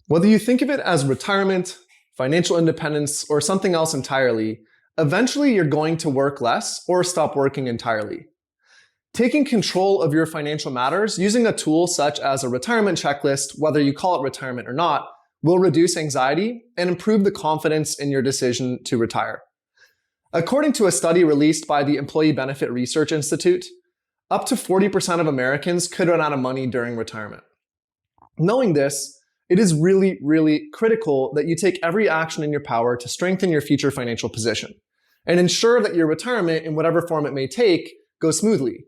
Whether you think of it as retirement, financial independence, or something else entirely, eventually you're going to work less or stop working entirely. Taking control of your financial matters using a tool such as a retirement checklist, whether you call it retirement or not, will reduce anxiety and improve the confidence in your decision to retire. According to a study released by the Employee Benefit Research Institute, up to 40% of Americans could run out of money during retirement. Knowing this, it is really, really critical that you take every action in your power to strengthen your future financial position and ensure that your retirement, in whatever form it may take, goes smoothly.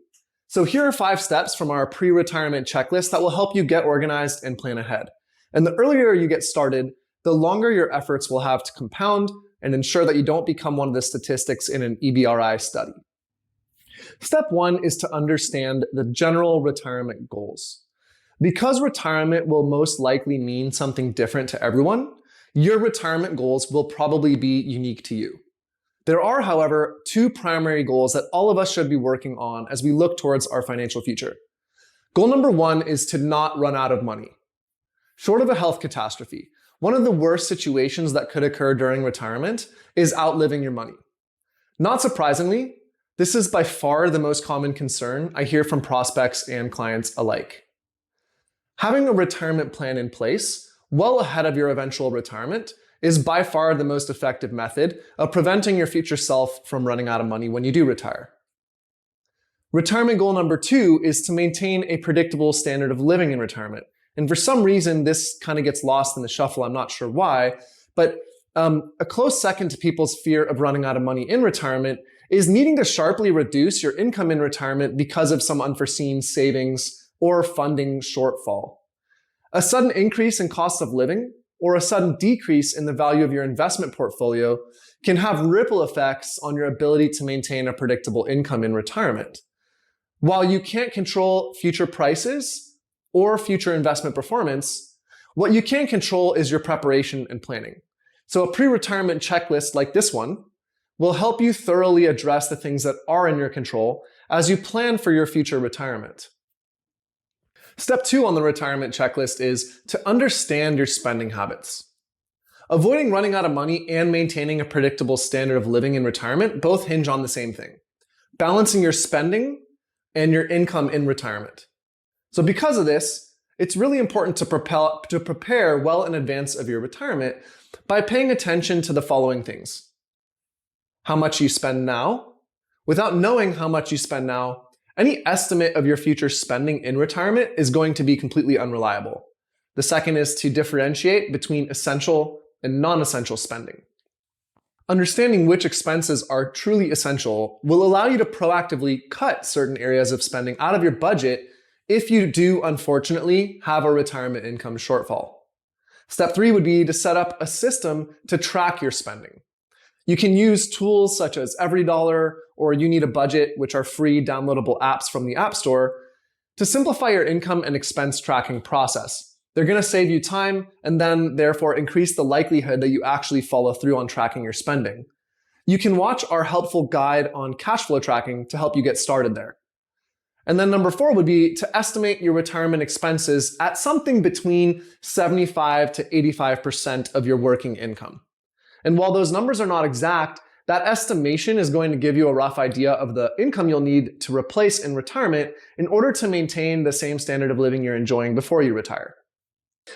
So here are 5 steps from our pre-retirement checklist that will help you get organized and plan ahead. And the earlier you get started, the longer your efforts will have to compound and ensure that you don't become one of the statistics in an EBRI study. Step 1 is to understand the general retirement goals. Because retirement will most likely mean something different to everyone, your retirement goals will probably be unique to you. There are, however, 2 primary goals that all of us should be working on as we look towards our financial future. Goal number 1 is to not run out of money. Short of a health catastrophe, one of the worst situations that could occur during retirement is outliving your money. Not surprisingly, this is by far the most common concern I hear from prospects and clients alike. Having a retirement plan in place well ahead of your eventual retirement is by far the most effective method of preventing your future self from running out of money when you do retire. Retirement goal number 2 is to maintain a predictable standard of living in retirement. And for some reason, this kind of gets lost in the shuffle. I'm not sure why, but a close second to people's fear of running out of money in retirement is needing to sharply reduce your income in retirement because of some unforeseen savings or funding shortfall. A sudden increase in cost of living or a sudden decrease in the value of your investment portfolio can have ripple effects on your ability to maintain a predictable income in retirement. While you can't control future prices or future investment performance, what you can control is your preparation and planning. So a pre-retirement checklist like this one will help you thoroughly address the things that are in your control as you plan for your future retirement. Step 2 on the retirement checklist is to understand your spending habits. Avoiding running out of money and maintaining a predictable standard of living in retirement both hinge on the same thing: balancing your spending and your income in retirement. So because of this, it's really important to prepare well in advance of your retirement by paying attention to the following things: how much you spend now. Without knowing how much you spend now, any estimate of your future spending in retirement is going to be completely unreliable. The second is to differentiate between essential and non-essential spending. Understanding which expenses are truly essential will allow you to proactively cut certain areas of spending out of your budget if you do, unfortunately, have a retirement income shortfall. Step 3 would be to set up a system to track your spending. You can use tools such as EveryDollar or You Need a Budget, which are free downloadable apps from the App Store, to simplify your income and expense tracking process. They're going to save you time and then therefore increase the likelihood that you actually follow through on tracking your spending. You can watch our helpful guide on cash flow tracking to help you get started there. And then number 4 would be to estimate your retirement expenses at something between 75 to 85% of your working income. And while those numbers are not exact, that estimation is going to give you a rough idea of the income you'll need to replace in retirement in order to maintain the same standard of living you're enjoying before you retire.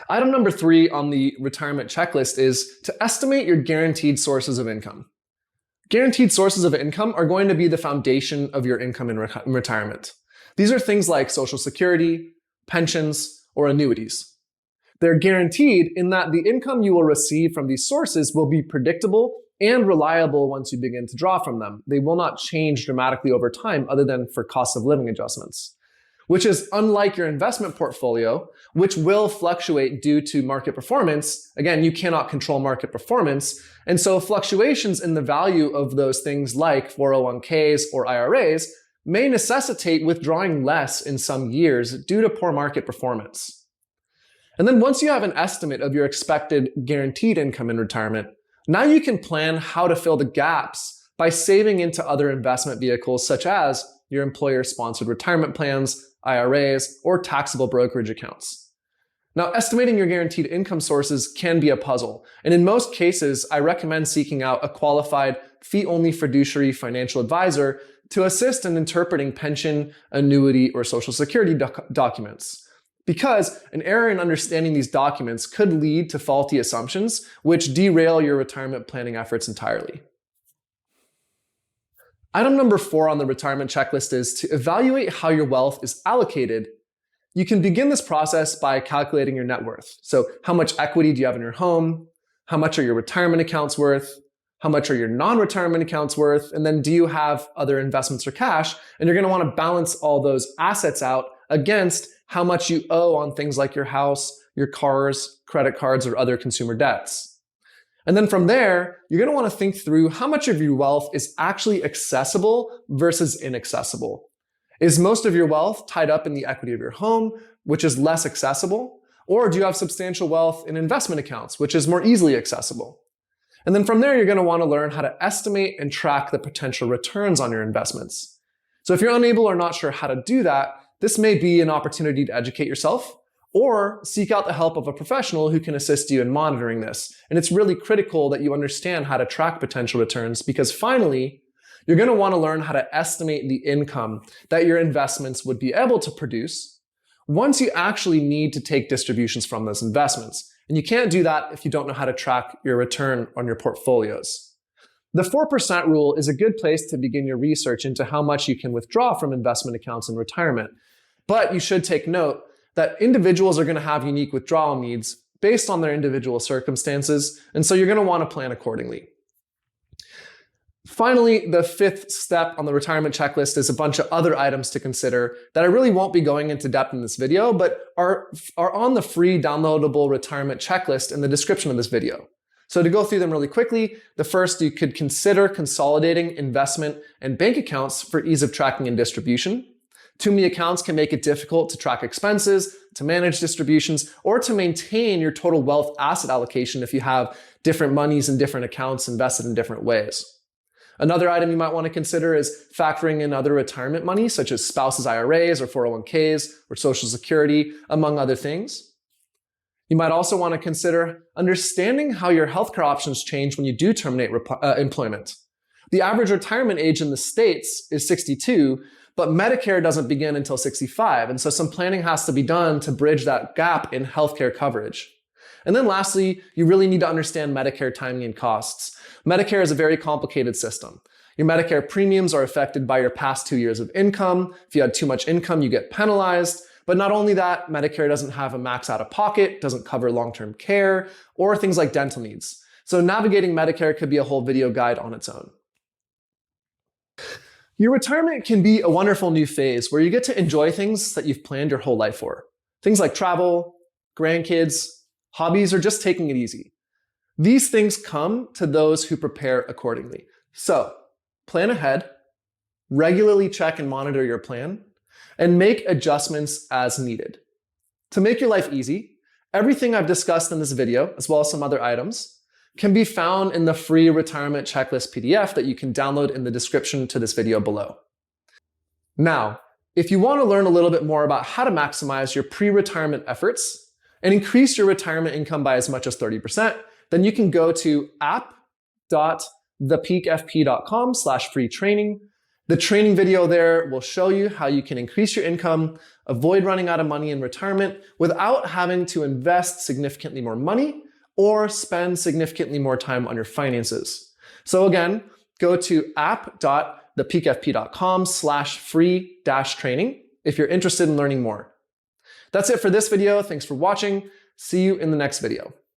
Item number 3 on the retirement checklist is to estimate your guaranteed sources of income. Guaranteed sources of income are going to be the foundation of your income in retirement. These are things like Social Security, pensions, or annuities. They're guaranteed in that the income you will receive from these sources will be predictable and reliable once you begin to draw from them. They will not change dramatically over time other than for cost of living adjustments, which is unlike your investment portfolio, which will fluctuate due to market performance. Again, you cannot control market performance. And so fluctuations in the value of those things like 401ks or IRAs may necessitate withdrawing less in some years due to poor market performance. And then once you have an estimate of your expected guaranteed income in retirement, now you can plan how to fill the gaps by saving into other investment vehicles such as your employer-sponsored retirement plans, IRAs, or taxable brokerage accounts. Now, estimating your guaranteed income sources can be a puzzle, and in most cases, I recommend seeking out a qualified, fee-only fiduciary financial advisor to assist in interpreting pension, annuity, or Social Security documents. Because an error in understanding these documents could lead to faulty assumptions, which derail your retirement planning efforts entirely. Item number 4 on the retirement checklist is to evaluate how your wealth is allocated. You can begin this process by calculating your net worth. So how much equity do you have in your home? How much are your retirement accounts worth? How much are your non-retirement accounts worth? And then do you have other investments or cash? And you're going to want to balance all those assets out against how much you owe on things like your house, your cars, credit cards, or other consumer debts. And then from there, you're going to want to think through how much of your wealth is actually accessible versus inaccessible. Is most of your wealth tied up in the equity of your home, which is less accessible? Or do you have substantial wealth in investment accounts, which is more easily accessible? And then from there, you're going to want to learn how to estimate and track the potential returns on your investments. So if you're unable or not sure how to do that, this may be an opportunity to educate yourself or seek out the help of a professional who can assist you in monitoring this. And it's really critical that you understand how to track potential returns, because finally, you're going to want to learn how to estimate the income that your investments would be able to produce once you actually need to take distributions from those investments. And you can't do that if you don't know how to track your return on your portfolios. The 4% rule is a good place to begin your research into how much you can withdraw from investment accounts in retirement. But you should take note that individuals are going to have unique withdrawal needs based on their individual circumstances, and so you're going to want to plan accordingly. Finally, the 5th step on the retirement checklist is a bunch of other items to consider that I really won't be going into depth in this video, but are on the free downloadable retirement checklist in the description of this video. So to go through them really quickly, the first, you could consider consolidating investment and bank accounts for ease of tracking and distribution. Too many accounts can make it difficult to track expenses, to manage distributions, or to maintain your total wealth asset allocation if you have different monies in different accounts invested in different ways. Another item you might want to consider is factoring in other retirement money, such as spouses' IRAs or 401ks or Social Security, among other things. You might also want to consider understanding how your healthcare options change when you do terminate employment. The average retirement age in the States is 62, but Medicare doesn't begin until 65, and so some planning has to be done to bridge that gap in healthcare coverage. And then lastly, you really need to understand Medicare timing and costs. Medicare is a very complicated system. Your Medicare premiums are affected by your past 2 years of income. If you had too much income, you get penalized. But not only that, Medicare doesn't have a max out-of-pocket, doesn't cover long-term care, or things like dental needs. So navigating Medicare could be a whole video guide on its own. Your retirement can be a wonderful new phase where you get to enjoy things that you've planned your whole life for. Things like travel, grandkids, hobbies, or just taking it easy. These things come to those who prepare accordingly. So, plan ahead, regularly check and monitor your plan, and make adjustments as needed. To make your life easy, everything I've discussed in this video, as well as some other items, can be found in the free retirement checklist PDF that you can download in the description to this video below. Now, if you want to learn a little bit more about how to maximize your pre-retirement efforts and increase your retirement income by as much as 30%, then you can go to app.thepeakfp.com/free training. The training video there will show you how you can increase your income, avoid running out of money in retirement without having to invest significantly more money or spend significantly more time on your finances. So again, go to app.thepeakfp.com/free-training if you're interested in learning more. That's it for this video. Thanks for watching. See you in the next video.